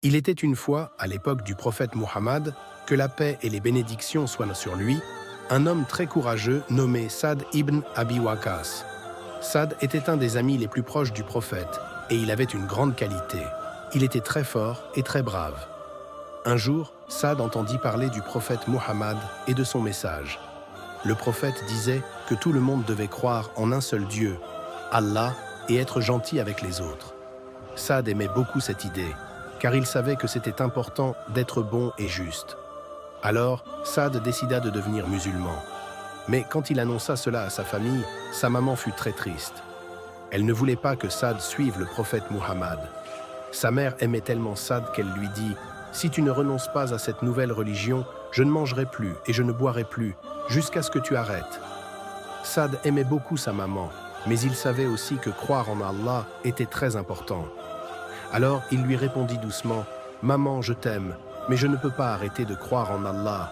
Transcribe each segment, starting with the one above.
Il était une fois, à l'époque du prophète Muhammad, que la paix et les bénédictions soient sur lui, un homme très courageux nommé Sa'd ibn Abi Waqqas. Sa'd était un des amis les plus proches du prophète et il avait une grande qualité. Il était très fort et très brave. Un jour, Sa'd entendit parler du prophète Muhammad et de son message. Le prophète disait que tout le monde devait croire en un seul Dieu, Allah, et être gentil avec les autres. Sa'd aimait beaucoup cette idée, car il savait que c'était important d'être bon et juste. Alors, Sa'd décida de devenir musulman. Mais quand il annonça cela à sa famille, sa maman fut très triste. Elle ne voulait pas que Sa'd suive le prophète Muhammad. Sa mère aimait tellement Sa'd qu'elle lui dit « Si tu ne renonces pas à cette nouvelle religion, je ne mangerai plus et je ne boirai plus, jusqu'à ce que tu arrêtes. » Sa'd aimait beaucoup sa maman, mais il savait aussi que croire en Allah était très important. Alors il lui répondit doucement « Maman, je t'aime, mais je ne peux pas arrêter de croire en Allah.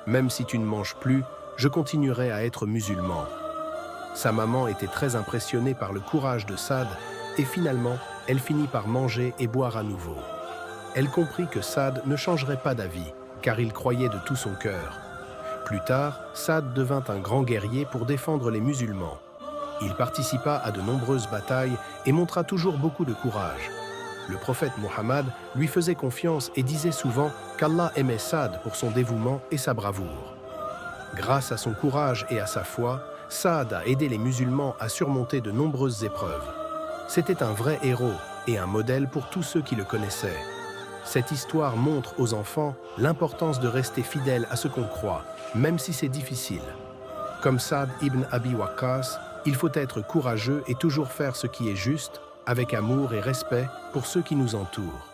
Même si tu ne manges plus, je continuerai à être musulman. » Sa maman était très impressionnée par le courage de Sa'd et finalement, elle finit par manger et boire à nouveau. Elle comprit que Sa'd ne changerait pas d'avis, car il croyait de tout son cœur. Plus tard, Sa'd devint un grand guerrier pour défendre les musulmans. Il participa à de nombreuses batailles et montra toujours beaucoup de courage. Le prophète Muhammad lui faisait confiance et disait souvent qu'Allah aimait Sa'd pour son dévouement et sa bravoure. Grâce à son courage et à sa foi, Sa'd a aidé les musulmans à surmonter de nombreuses épreuves. C'était un vrai héros et un modèle pour tous ceux qui le connaissaient. Cette histoire montre aux enfants l'importance de rester fidèle à ce qu'on croit, même si c'est difficile. Comme Sa'd ibn Abi Waqqas, il faut être courageux et toujours faire ce qui est juste, avec amour et respect pour ceux qui nous entourent.